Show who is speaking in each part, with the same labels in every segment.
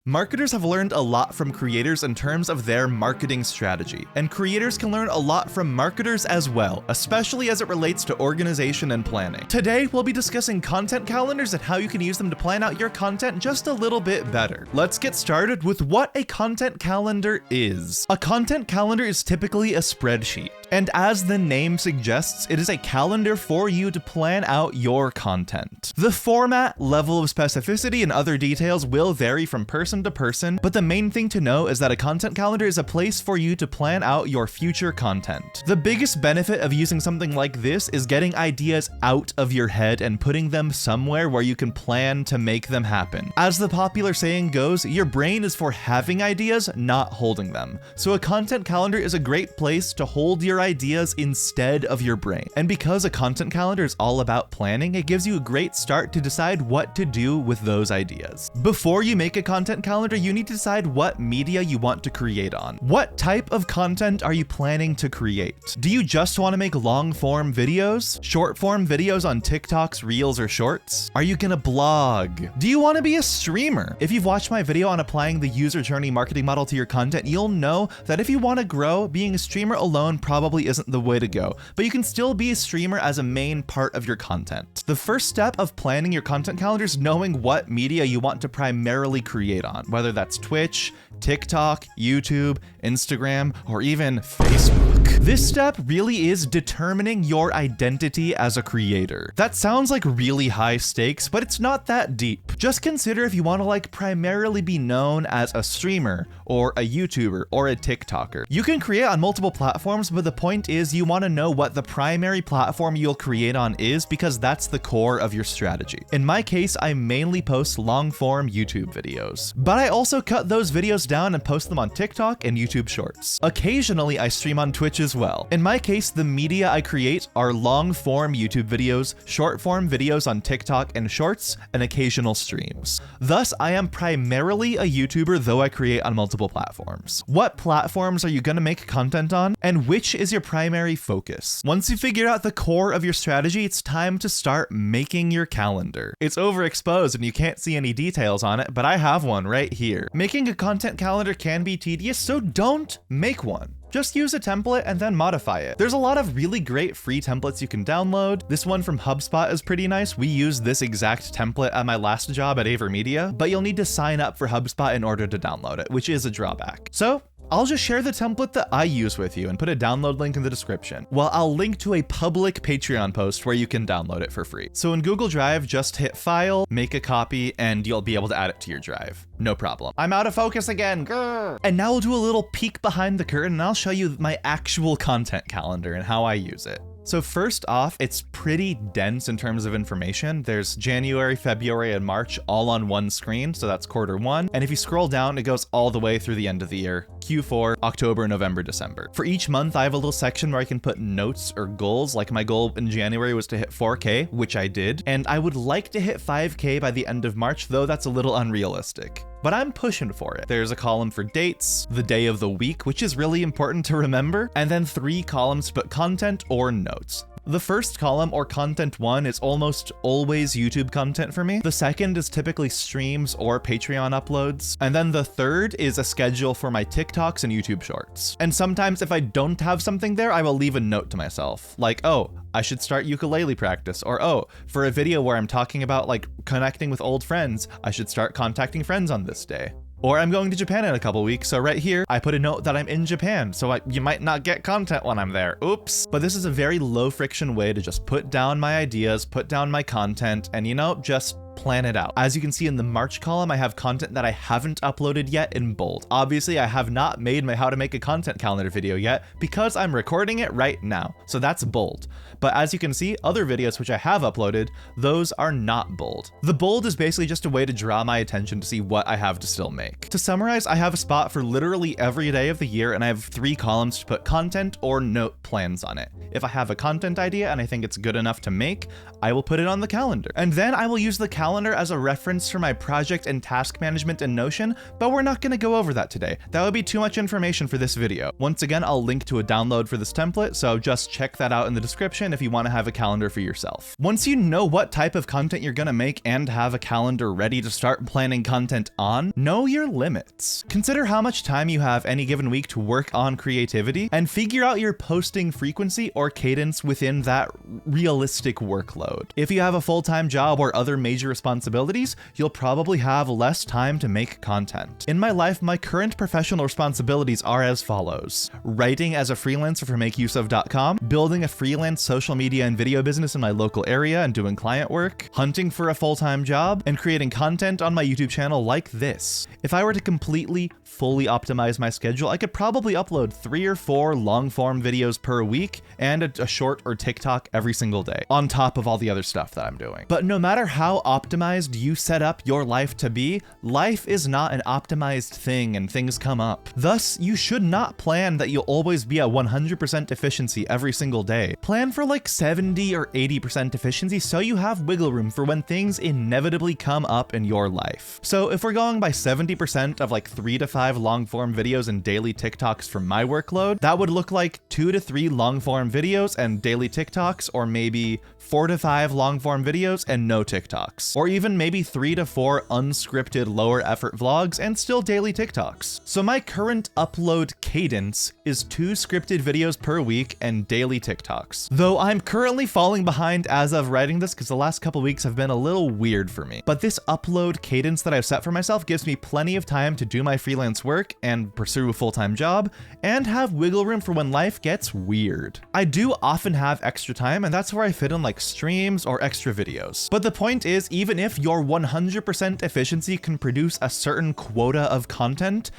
Speaker 1: Marketers have learned a lot from creators in terms of their marketing strategy, and creators can learn a lot from marketers as well, especially as it relates to organization and planning. Today, we'll be discussing content calendars and how you can use them to plan out your content just a little bit better. Let's get started with what a content calendar is. A content calendar is typically a spreadsheet, and as the name suggests, it is a calendar for you to plan out your content. The format, level of specificity, and other details will vary from person to person, but the main thing to know is that a content calendar is a place for you to plan out your future content. The biggest benefit of using something like this is getting ideas out of your head and putting them somewhere where you can plan to make them happen. As the popular saying goes, your brain is for having ideas, not holding them. So a content calendar is a great place to hold your ideas instead of your brain. And because a content calendar is all about planning, it gives you a great start to decide what to do with those ideas. Before you make a content calendar, you need to decide what media you want to create on. What type of content are you planning to create? Do you just want to make long form videos? Short form videos on TikToks, Reels, or Shorts? Are you gonna blog? Do you want to be a streamer? If you've watched my video on applying the user journey marketing model to your content, you'll know that if you want to grow, being a streamer alone probably isn't the way to go, but you can still be a streamer as a main part of your content. The first step of planning your content calendar is knowing what media you want to primarily create on, whether that's Twitch, TikTok, YouTube, Instagram, or even Facebook. This step really is determining your identity as a creator. That sounds like really high stakes, but it's not that deep. Just consider if you want to primarily be known as a streamer or a YouTuber or a TikToker. You can create on multiple platforms, but the point is you want to know what the primary platform you'll create on is, because that's the core of your strategy. In my case, I mainly post long form YouTube videos, but I also cut those videos down and post them on TikTok and YouTube Shorts. Occasionally, I stream on Twitch as well. In my case, the media I create are long form YouTube videos, short form videos on TikTok and Shorts, and occasional streams. Thus, I am primarily a YouTuber, though I create on multiple platforms. What platforms are you gonna make content on, and which is your primary focus? Once you figure out the core of your strategy, it's time to start making your calendar. It's overexposed and you can't see any details on it, but I have one right here. Making a content calendar can be tedious, so don't make one. Just use a template and then modify it. There's a lot of really great free templates you can download. This one from HubSpot is pretty nice. We used this exact template at my last job at AverMedia, but you'll need to sign up for HubSpot in order to download it, which is a drawback. So I'll just share the template that I use with you and put a download link in the description. Well, I'll link to a public Patreon post where you can download it for free. So in Google Drive, just hit File, make a copy, and you'll be able to add it to your drive. No problem. I'm out of focus again. Grr. And now we'll do a little peek behind the curtain and I'll show you my actual content calendar and how I use it. So first off, it's pretty dense in terms of information. There's January, February, and March all on one screen, so that's quarter one. And if you scroll down, it goes all the way through the end of the year, Q4, October, November, December. For each month, I have a little section where I can put notes or goals. Like my goal in January was to hit 4K, which I did. And I would like to hit 5K by the end of March, though that's a little unrealistic. But I'm pushing for it. There's a column for dates, the day of the week, which is really important to remember, and then 3 columns to put content or notes. The first column, or content 1, is almost always YouTube content for me. The second is typically streams or Patreon uploads. And then the third is a schedule for my TikToks and YouTube Shorts. And sometimes if I don't have something there, I will leave a note to myself. Like, oh, I should start ukulele practice. Or, oh, for a video where I'm talking about connecting with old friends, I should start contacting friends on this day. Or I'm going to Japan in a couple weeks, so right here, I put a note that I'm in Japan, so you might not get content when I'm there. Oops. But this is a very low friction way to just put down my ideas, put down my content, and just plan it out. As you can see in the March column, I have content that I haven't uploaded yet in bold. Obviously, I have not made my how to make a content calendar video yet because I'm recording it right now. So that's bold. But as you can see, other videos which I have uploaded, those are not bold. The bold is basically just a way to draw my attention to see what I have to still make. To summarize, I have a spot for literally every day of the year, and I have 3 columns to put content or note plans on it. If I have a content idea and I think it's good enough to make, I will put it on the calendar. And then I will use the calendar calendar as a reference for my project and task management in Notion, but we're not going to go over that today. That would be too much information for this video. Once again, I'll link to a download for this template, so just check that out in the description if you want to have a calendar for yourself. Once you know what type of content you're going to make and have a calendar ready to start planning content on, know your limits. Consider how much time you have any given week to work on creativity and figure out your posting frequency or cadence within that realistic workload. If you have a full-time job or other major responsibilities, you'll probably have less time to make content. In my life, my current professional responsibilities are as follows: writing as a freelancer for MakeUseOf.com, building a freelance social media and video business in my local area and doing client work, hunting for a full-time job, and creating content on my YouTube channel like this. If I were to completely, fully optimize my schedule, I could probably upload 3 or 4 long-form videos per week and a short or TikTok every single day, on top of all the other stuff that I'm doing. But no matter how optimized you set up your life to be, life is not an optimized thing and things come up. Thus, you should not plan that you'll always be at 100% efficiency every single day. Plan for like 70 or 80% efficiency so you have wiggle room for when things inevitably come up in your life. So if we're going by 70% of like 3 to 5 long-form videos and daily TikToks for my workload, that would look like 2 to 3 long-form videos and daily TikToks, or maybe 4 to 5 long-form videos and no TikToks, or even maybe 3 to 4 unscripted lower effort vlogs and still daily TikToks. So my current upload cadence is 2 scripted videos per week and daily TikToks. Though I'm currently falling behind as of writing this because the last couple weeks have been a little weird for me. But this upload cadence that I've set for myself gives me plenty of time to do my freelance work and pursue a full-time job and have wiggle room for when life gets weird. I do often have extra time, and that's where I fit in like streams or extra videos. But the point is, even if your 100% efficiency can produce a certain quota of content,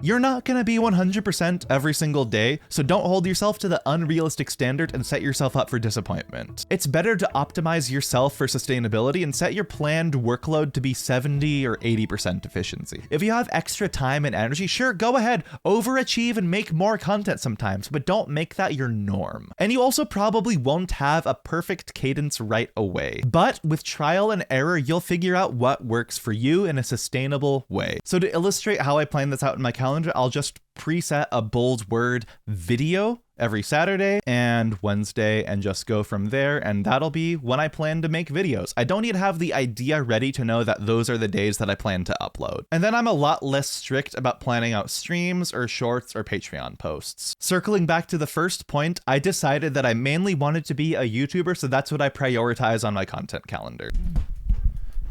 Speaker 1: you're not gonna be 100% every single day, so don't hold yourself to the unrealistic standard and set yourself up for disappointment. It's better to optimize yourself for sustainability and set your planned workload to be 70 or 80% efficiency. If you have extra time and energy, sure, go ahead, overachieve and make more content sometimes, but don't make that your norm. And you also probably won't have a perfect cadence right away, but with trial and error, you'll figure out what works for you in a sustainable way. So to illustrate how I plan this out in my calendar, I'll just preset a bold word video every Saturday and Wednesday and just go from there, and that'll be when I plan to make videos. I don't need to have the idea ready to know that those are the days that I plan to upload. And then I'm a lot less strict about planning out streams or shorts or Patreon posts. Circling back to the first point, I decided that I mainly wanted to be a YouTuber, so that's what I prioritize on my content calendar.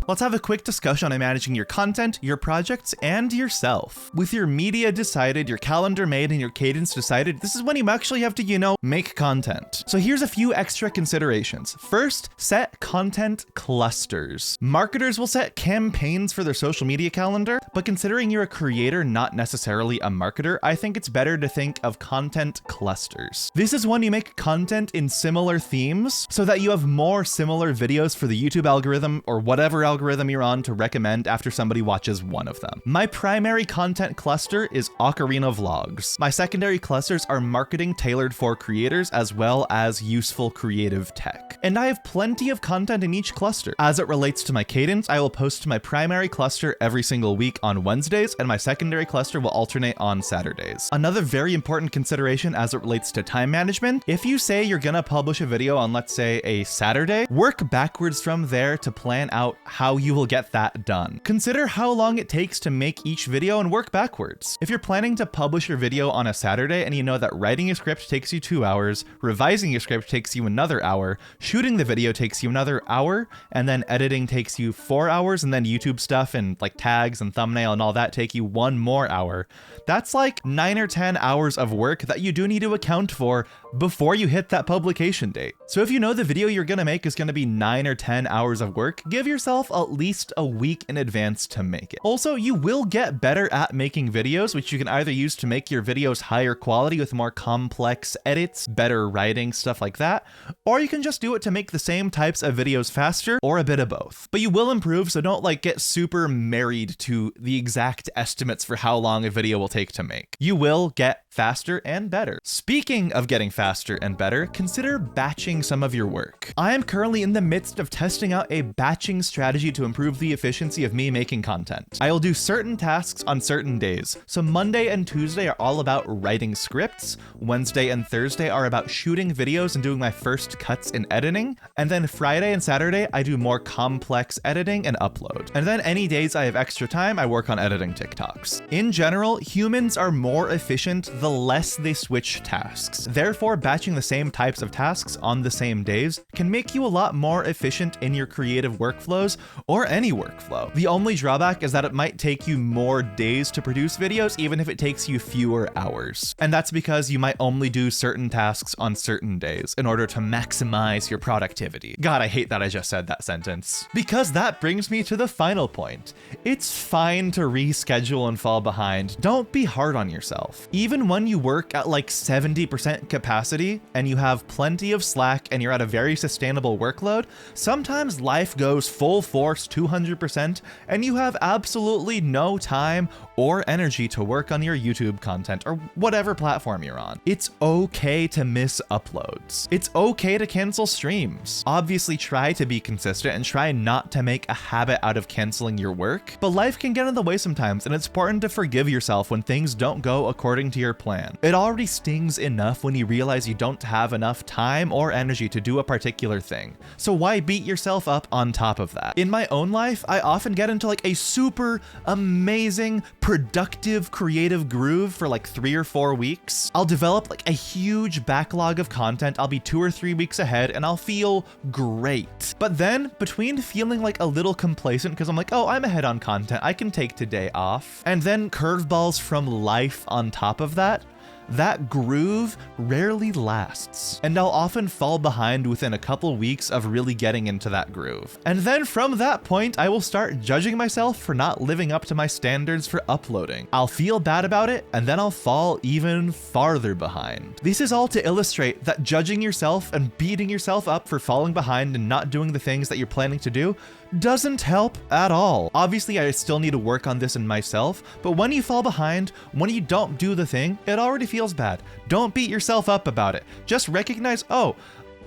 Speaker 1: Let's have a quick discussion on managing your content, your projects, and yourself. With your media decided, your calendar made, and your cadence decided, this is when you actually have to, make content. So here's a few extra considerations. First, set content clusters. Marketers will set campaigns for their social media calendar, but considering you're a creator, not necessarily a marketer, I think it's better to think of content clusters. This is when you make content in similar themes so that you have more similar videos for the YouTube algorithm or whatever algorithm you're on to recommend after somebody watches one of them. My primary content cluster is Ocarina Vlogs. My secondary clusters are marketing tailored for creators as well as useful creative tech. And I have plenty of content in each cluster. As it relates to my cadence, I will post to my primary cluster every single week on Wednesdays, and my secondary cluster will alternate on Saturdays. Another very important consideration as it relates to time management, if you say you're gonna publish a video on, let's say, a Saturday, work backwards from there to plan out how you will get that done. Consider how long it takes to make each video and work backwards. If you're planning to publish your video on a Saturday and you know that writing a script takes you 2 hours, revising your script takes you another hour, shooting the video takes you another hour, and then editing takes you 4 hours, and then YouTube stuff and like tags and thumbnail and all that take you 1 more hour, that's like 9 or 10 hours of work that you do need to account for before you hit that publication date. So if you know the video you're gonna make is gonna be 9 or 10 hours of work, give yourself at least a week in advance to make it. Also, you will get better at making videos, which you can either use to make your videos higher quality with more complex edits, better writing, stuff like that, or you can just do it to make the same types of videos faster, or a bit of both. But you will improve, so don't like get super married to the exact estimates for how long a video will take to make. You will get faster and better. Speaking of getting faster and better, consider batching some of your work. I am currently in the midst of testing out a batching strategy strategy to improve the efficiency of me making content. I will do certain tasks on certain days. So Monday and Tuesday are all about writing scripts. Wednesday and Thursday are about shooting videos and doing my first cuts in editing. And then Friday and Saturday, I do more complex editing and upload. And then any days I have extra time, I work on editing TikToks. In general, humans are more efficient the less they switch tasks. Therefore, batching the same types of tasks on the same days can make you a lot more efficient in your creative workflows or any workflow. The only drawback is that it might take you more days to produce videos, even if it takes you fewer hours. And that's because you might only do certain tasks on certain days in order to maximize your productivity. God, I hate that I just said that sentence. Because that brings me to the final point. It's fine to reschedule and fall behind. Don't be hard on yourself. Even when you work at like 70% capacity and you have plenty of slack and you're at a very sustainable workload, sometimes life goes full force 200% and you have absolutely no time or energy to work on your YouTube content or whatever platform you're on. It's okay to miss uploads. It's okay to cancel streams. Obviously, try to be consistent and try not to make a habit out of canceling your work, but life can get in the way sometimes, and it's important to forgive yourself when things don't go according to your plan. It already stings enough when you realize you don't have enough time or energy to do a particular thing. So why beat yourself up on top of that? In my own life, I often get into like a super amazing, productive, creative groove for like 3 or 4 weeks. I'll develop like a huge backlog of content. I'll be 2 or 3 weeks ahead and I'll feel great. But then between feeling like a little complacent because I'm like, oh, I'm ahead on content, I can take today off, and then curveballs from life on top of that, that groove rarely lasts, and I'll often fall behind within a couple weeks of really getting into that groove. And then from that point, I will start judging myself for not living up to my standards for uploading. I'll feel bad about it, and then I'll fall even farther behind. This is all to illustrate that judging yourself and beating yourself up for falling behind and not doing the things that you're planning to do doesn't help at all. Obviously, I still need to work on this in myself, but when you fall behind, when you don't do the thing, it already feels bad. Don't beat yourself up about it. Just recognize, oh,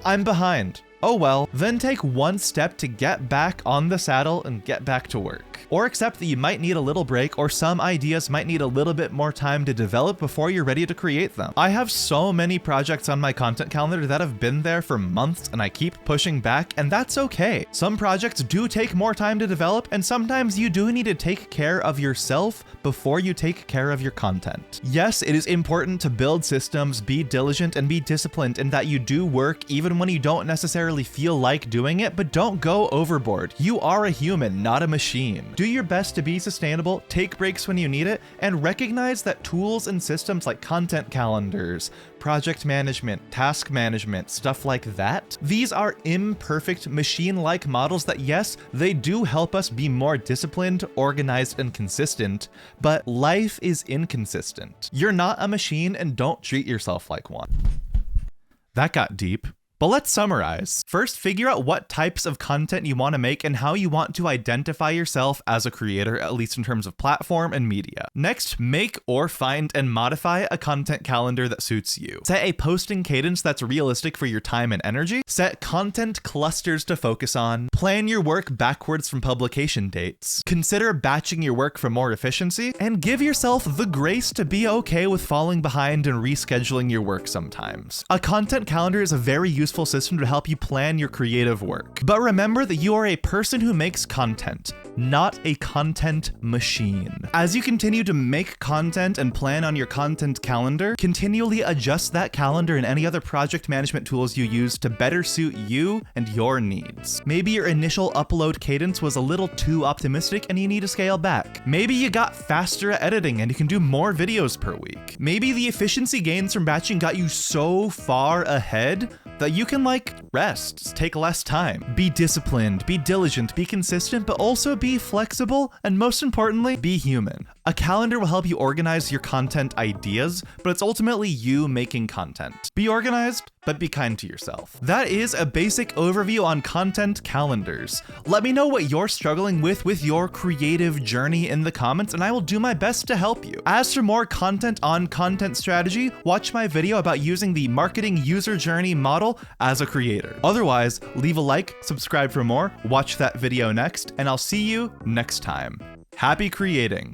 Speaker 1: I'm behind. Oh well, then take one step to get back on the saddle and get back to work. Or accept that you might need a little break, or some ideas might need a little bit more time to develop before you're ready to create them. I have so many projects on my content calendar that have been there for months and I keep pushing back, and that's okay. Some projects do take more time to develop, and sometimes you do need to take care of yourself before you take care of your content. Yes, it is important to build systems, be diligent, and be disciplined in that you do work even when you don't necessarily feel like doing it, but don't go overboard. You are a human, not a machine. Do your best to be sustainable, take breaks when you need it, and recognize that tools and systems like content calendars, project management, task management, stuff like that, these are imperfect machine-like models that, yes, they do help us be more disciplined, organized, and consistent, but life is inconsistent. You're not a machine, and don't treat yourself like one. That got deep. But let's summarize. First, figure out what types of content you want to make and how you want to identify yourself as a creator, at least in terms of platform and media. Next, make or find and modify a content calendar that suits you. Set a posting cadence that's realistic for your time and energy. Set content clusters to focus on. Plan your work backwards from publication dates. Consider batching your work for more efficiency. And give yourself the grace to be okay with falling behind and rescheduling your work sometimes. A content calendar is a very useful system to help you plan your creative work. But remember that you are a person who makes content, not a content machine. As you continue to make content and plan on your content calendar, continually adjust that calendar and any other project management tools you use to better suit you and your needs. Maybe your initial upload cadence was a little too optimistic and you need to scale back. Maybe you got faster at editing and you can do more videos per week. Maybe the efficiency gains from batching got you so far ahead that you can rest, take less time. Be disciplined, be diligent, be consistent, but also be flexible, and most importantly, be human. A calendar will help you organize your content ideas, but it's ultimately you making content. Be organized, but be kind to yourself. That is a basic overview on content calendars. Let me know what you're struggling with your creative journey in the comments, and I will do my best to help you. As for more content on content strategy, watch my video about using the marketing user journey model as a creator. Otherwise, leave a like, subscribe for more, watch that video next, and I'll see you next time. Happy creating!